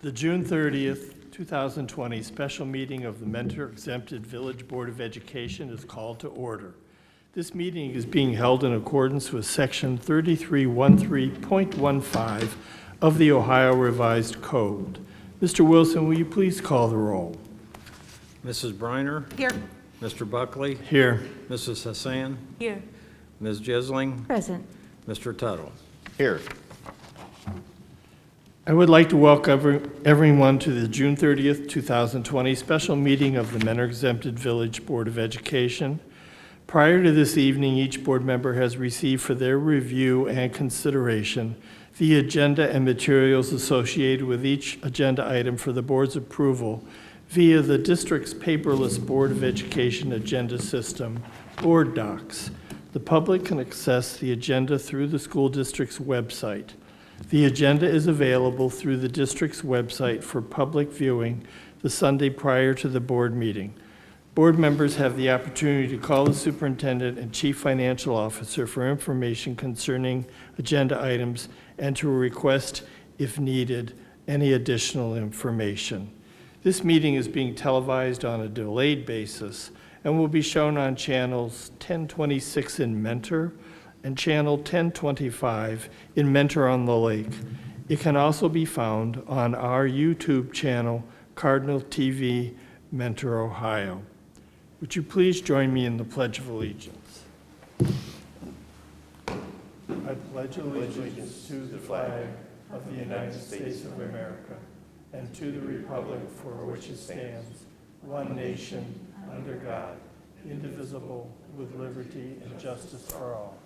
The June 30th, 2020 special meeting of the Mentor-Exempted Village Board of Education is called to order. This meeting is being held in accordance with Section 3313.15 of the Ohio Revised Code. Mr. Wilson, will you please call the roll? Mrs. Briner? Here. Mr. Buckley? Here. Mrs. Hassan? Here. Ms. Jesling? Present. Mr. Tuttle? Here. I would like to welcome everyone to the June 30th, 2020 special meeting of the Mentor-Exempted Village Board of Education. Prior to this evening, each board member has received for their review and consideration the agenda and materials associated with each agenda item for the board's approval via the district's paperless Board of Education agenda system, Board Docs. The public can access the agenda through the school district's website. The agenda is available through the district's website for public viewing the Sunday prior to the board meeting. Board members have the opportunity to call the superintendent and chief financial officer for information concerning agenda items and to request, if needed, any additional information. This meeting is being televised on a delayed basis and will be shown on channels 1026 in Mentor and channel 1025 in Mentor on the Lake. It can also be found on our YouTube channel, Cardinal TV, Mentor, Ohio. Would you please join me in the Pledge of Allegiance? I pledge allegiance to the flag of the United States of America and to the republic for which it stands, one nation, under God, indivisible, with liberty and justice for all.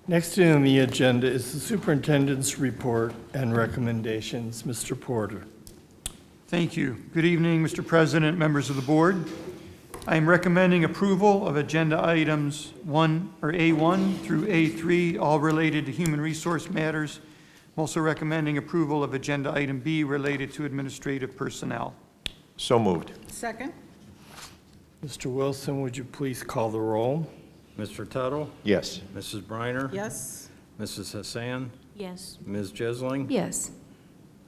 Next on the agenda is the superintendent's report and recommendations. Mr. Porter. Thank you. Good evening, Mr. President, members of the board. I am recommending approval of agenda items A1 through A3, all related to human resource matters. I'm also recommending approval of agenda item B related to administrative personnel. So moved. Second. Mr. Wilson, would you please call the roll? Mr. Tuttle? Yes. Mrs. Briner? Yes. Mrs. Hassan? Yes. Ms. Jesling? Yes.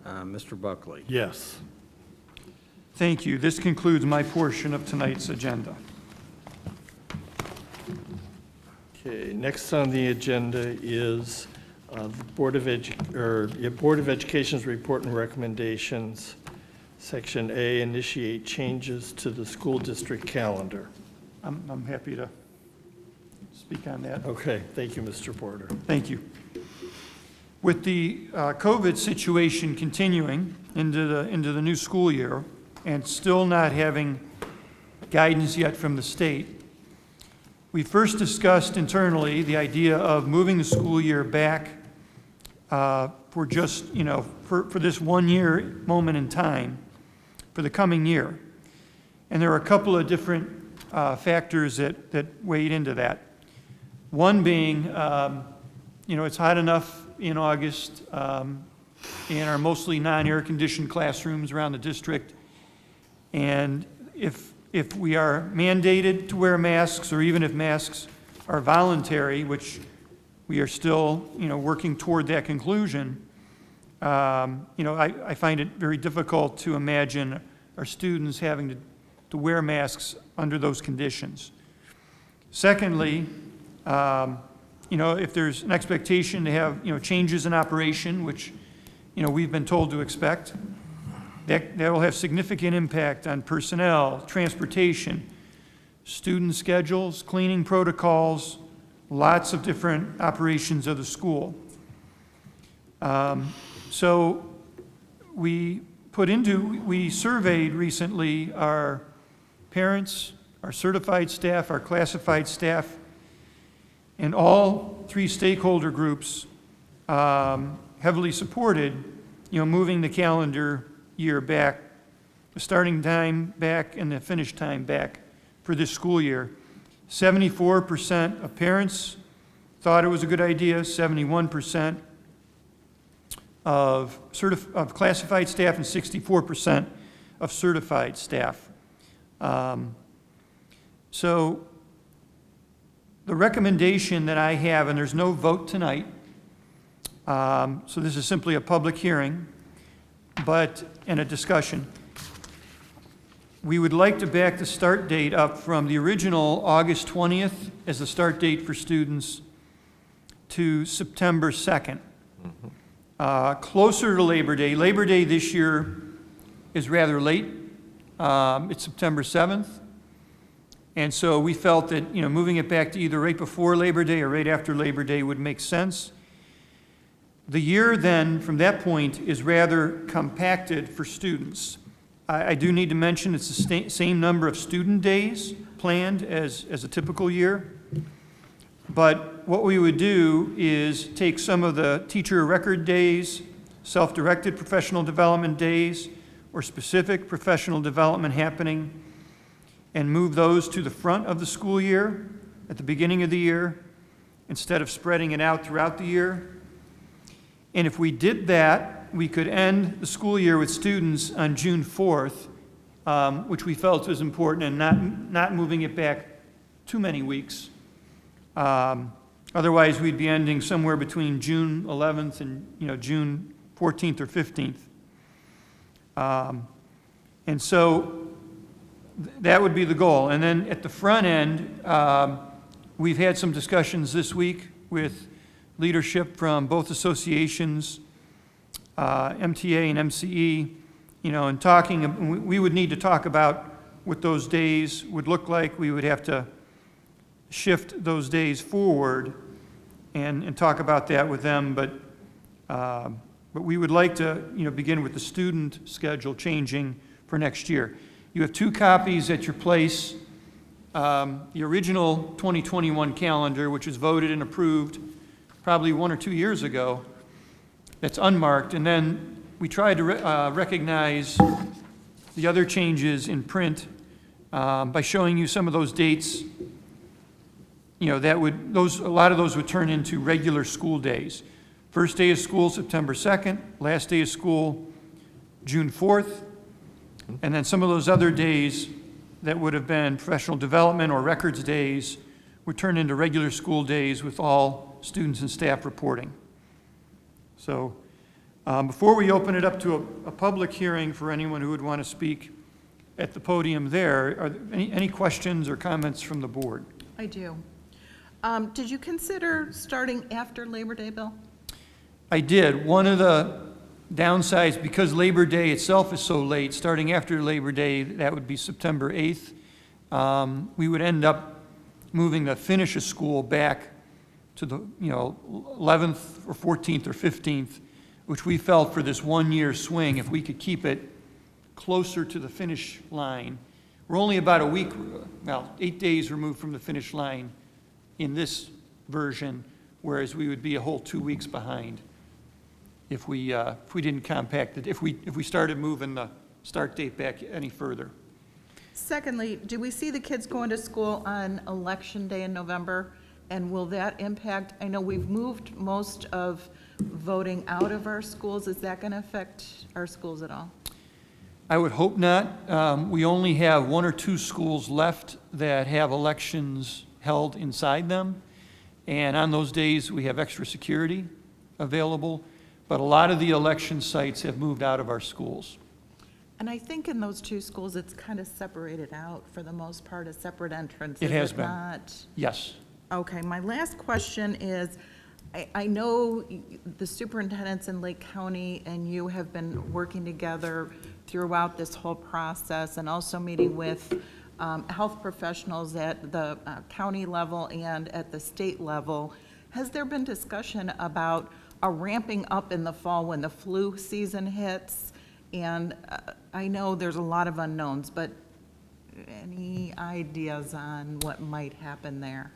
Mr. Buckley? Yes. Thank you. This concludes my portion of tonight's agenda. Okay, next on the agenda is the Board of Education's report and recommendations. Section A, initiate changes to the school district calendar. I'm happy to speak on that. Okay, thank you, Mr. Porter. Thank you. With the COVID situation continuing into the new school year and still not having guidance yet from the state, we first discussed internally the idea of moving the school year back for just, for this 1 year moment in time for the coming year. And there are a couple of different factors that weighed into that. One being, it's hot enough in August in our mostly non-air conditioned classrooms around the district. And if we are mandated to wear masks, or even if masks are voluntary, which we are still, working toward that conclusion, I find it very difficult to imagine our students having to wear masks under those conditions. Secondly, if there's an expectation to have, changes in operation, which, we've been told to expect, that will have significant impact on personnel, transportation, student schedules, cleaning protocols, lots of different operations of the school. So we surveyed recently our parents, our certified staff, our classified staff, and all three stakeholder groups heavily supported, moving the calendar year back, the starting time back and the finish time back for this school year. 74% of parents thought it was a good idea, 71% of classified staff, and 64% of certified staff. So the recommendation that I have, and there's no vote tonight, So this is simply a public hearing, and a discussion. We would like to back the start date up from the original August 20th as the start date for students to September 2nd. Closer to Labor Day. Labor Day this year is rather late. It's September 7th. And so we felt that, moving it back to either right before Labor Day or right after Labor Day would make sense. The year then, from that point, is rather compacted for students. I do need to mention it's the same number of student days planned as a typical year. But what we would do is take some of the teacher record days, self-directed professional development days, or specific professional development happening, and move those to the front of the school year at the beginning of the year instead of spreading it out throughout the year. And if we did that, we could end the school year with students on June 4th, which we felt was important, and not moving it back too many weeks. Otherwise, we'd be ending somewhere between June 11th and June 14th or 15th. And so that would be the goal. And then at the front end, we've had some discussions this week with leadership from both associations, MTA and MCE, and talking. We would need to talk about what those days would look like. We would have to shift those days forward and talk about that with them. But we would like to, begin with the student schedule changing for next year. You have 2 copies at your place. The original 2021 calendar, which was voted and approved probably 1 or 2 years ago, that's unmarked. And then we tried to recognize the other changes in print by showing you some of those dates. A lot of those would turn into regular school days. First day of school, September 2nd. Last day of school, June 4th. And then some of those other days that would have been professional development or records days would turn into regular school days with all students and staff reporting. So before we open it up to a public hearing for anyone who would want to speak at the podium there, are there any questions or comments from the board? I do. Did you consider starting after Labor Day, Bill? I did. One of the downsides, because Labor Day itself is so late, starting after Labor Day, that would be September 8th, we would end up moving the finish of school back to the 11th or 14th or 15th, which we felt for this 1 year swing, if we could keep it closer to the finish line. We're only about 8 days removed from the finish line in this version, whereas we would be a whole 2 weeks behind if we didn't compact it, if we started moving the start date back any further. Secondly, do we see the kids going to school on Election Day in November? And will that impact, I know we've moved most of voting out of our schools. Is that going to affect our schools at all? I would hope not. We only have 1 or 2 schools left that have elections held inside them. And on those days, we have extra security available. But a lot of the election sites have moved out of our schools. And I think in those 2 schools, it's kind of separated out for the most part, a separate entrance. It has Is been. Not? Yes. Okay, my last question is, I know the superintendents in Lake County and you have been working together throughout this whole process and also meeting with health professionals at the county level and at the state level. Has there been discussion about a ramping up in the fall when the flu season hits? And I know there's a lot of unknowns, but any ideas on what might happen there?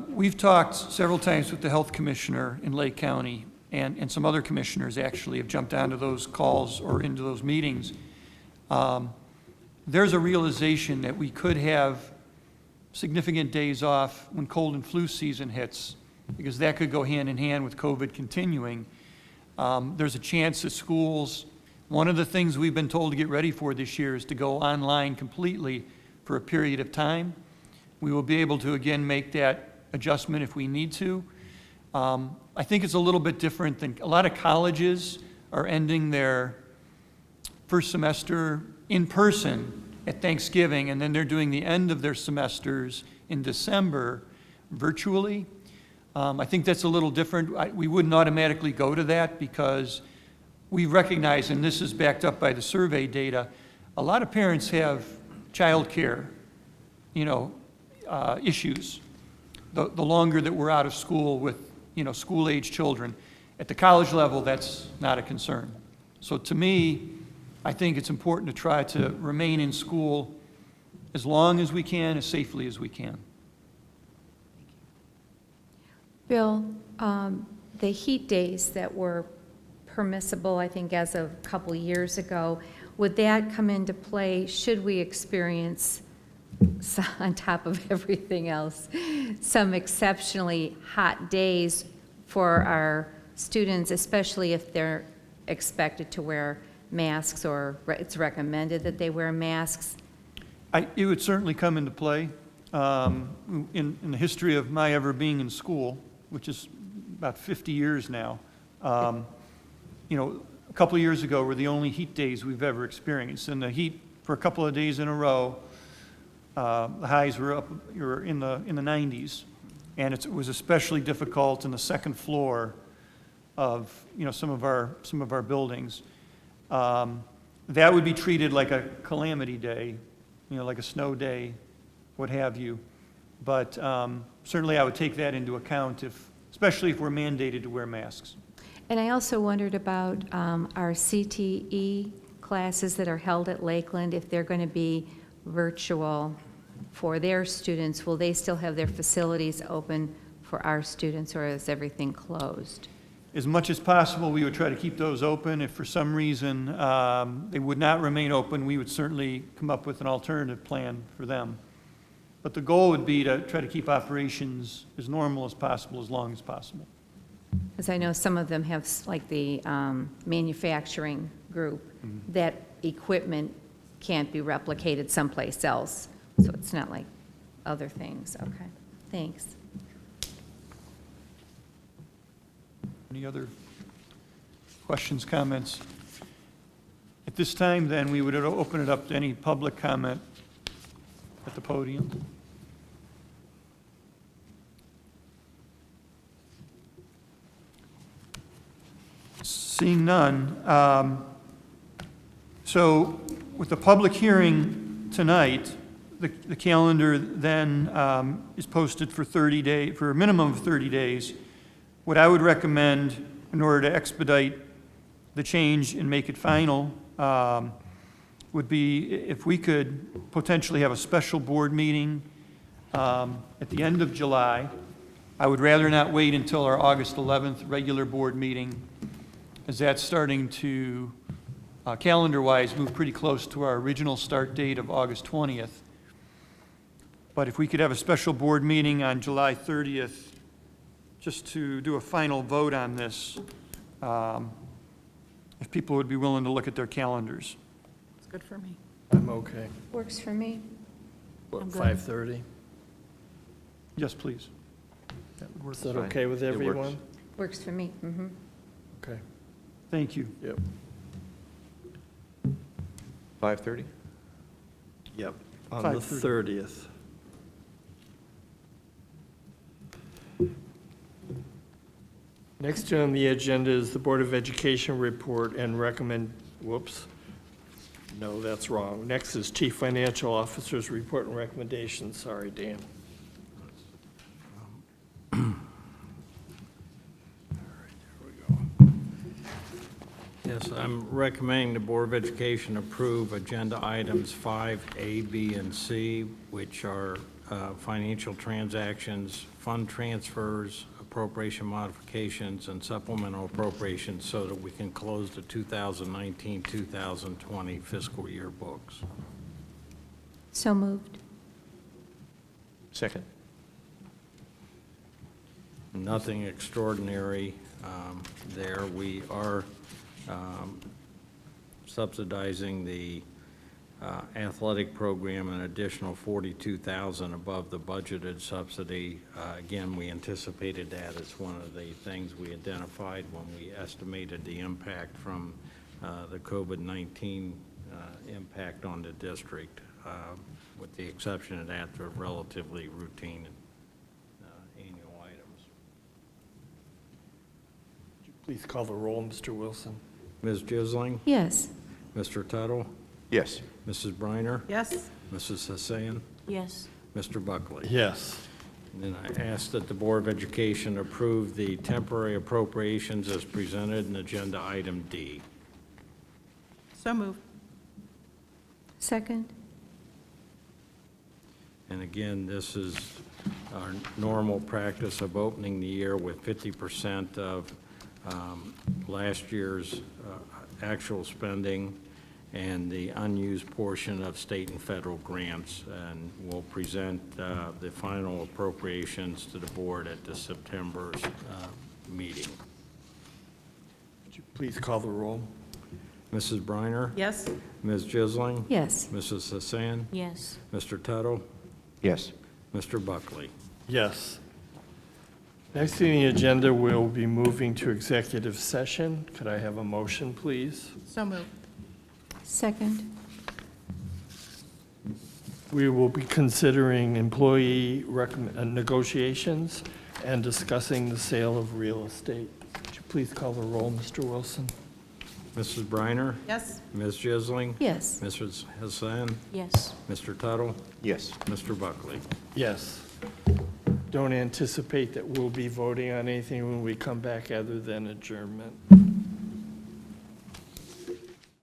We've talked several times with the health commissioner in Lake County, and some other commissioners actually have jumped onto those calls or into those meetings. There's a realization that we could have significant days off when cold and flu season hits, because that could go hand in hand with COVID continuing. There's a chance that schools, one of the things we've been told to get ready for this year is to go online completely for a period of time. We will be able to, again, make that adjustment if we need to. I think it's a little bit different than, a lot of colleges are ending their first semester in person at Thanksgiving, and then they're doing the end of their semesters in December virtually. I think that's a little different. We wouldn't automatically go to that because we recognize, and this is backed up by the survey data, a lot of parents have childcare, issues. The longer that we're out of school with, school-age children. At the college level, that's not a concern. So to me, I think it's important to try to remain in school as long as we can, as safely as we can. Bill, the heat days that were permissible, I think, as of a couple years ago, would that come into play should we experience, on top of everything else, some exceptionally hot days for our students, especially if they're expected to wear masks or it's recommended that they wear masks? It would certainly come into play. In the history of my ever being in school, which is about 50 years now, a couple of years ago were the only heat days we've ever experienced. And the heat for a couple of days in a row, the highs were in the 90s. And it was especially difficult in the second floor of some of our buildings. That would be treated like a calamity day, like a snow day, what have you. But certainly I would take that into account, especially if we're mandated to wear masks. And I also wondered about our CTE classes that are held at Lakeland, if they're going to be virtual for their students, will they still have their facilities open for our students, or is everything closed? As much as possible, we would try to keep those open. If for some reason they would not remain open, we would certainly come up with an alternative plan for them. But the goal would be to try to keep operations as normal as possible, as long as possible. Because I know some of them have, like the manufacturing group, that equipment can't be replicated someplace else. So it's not like other things. Okay, thanks. Any other questions, comments? At this time, then, we would open it up to any public comment at the podium. Seeing none, so with the public hearing tonight, the calendar then is posted for 30 days, for a minimum of 30 days. What I would recommend in order to expedite the change and make it final would be if we could potentially have a special board meeting at the end of July. I would rather not wait until our August 11th regular board meeting, as that's starting to, calendar-wise, move pretty close to our original start date of August 20th. But if we could have a special board meeting on July 30th, just to do a final vote on this, if people would be willing to look at their calendars. It's good for me. I'm okay. Works for me. What, I'm good. 5:30? Yes, please. That would work. Is that Fine. okay with It works. everyone? Works for me. Okay, Thank you. yep. 5:30? Yep, on the 5:30. 30th. Next on the agenda is the Board of Education report and no, that's wrong. Next is Chief Financial Officer's report and recommendations. Sorry, Dan. Yes, I'm recommending the Board of Education approve agenda items 5A, B, and C, which are financial transactions, fund transfers, appropriation modifications, and supplemental appropriations so that we can close the 2019-2020 fiscal year books. So moved. Second. Nothing extraordinary there. We are subsidizing the athletic program an additional $42,000 above the budgeted subsidy. Again, we anticipated that as one of the things we identified when we estimated the impact from the COVID-19 impact on the district. With the exception of that, they're relatively routine annual items. Please call the roll, Mr. Wilson. Ms. Jisling? Yes. Mr. Tuttle? Yes. Mrs. Briner? Yes? Mrs. Hassan? Yes. Mr. Buckley? Yes. And then I ask that the Board of Education approve the temporary appropriations as presented in Agenda Item D. So moved. Second? And again, this is our normal practice of opening the year with 50% of last year's actual spending and the unused portion of state and federal grants. And we'll present the final appropriations to the board at the September's meeting. Would you please call the roll? Mrs. Briner? Yes? Ms. Jisling? Yes. Mrs. Hassan? Yes. Mr. Tuttle? Yes. Mr. Buckley? Yes. Next on the agenda, we'll be moving to executive session. Could I have a motion, please? So moved. Second? We will be considering employee negotiations and discussing the sale of real estate. Would you please call the roll, Mr. Wilson? Mrs. Briner? Yes? Ms. Jisling? Yes. Mrs. Hassan? Yes. Mr. Tuttle? Yes. Mr. Buckley? Yes. Don't anticipate that we'll be voting on anything when we come back other than adjournment.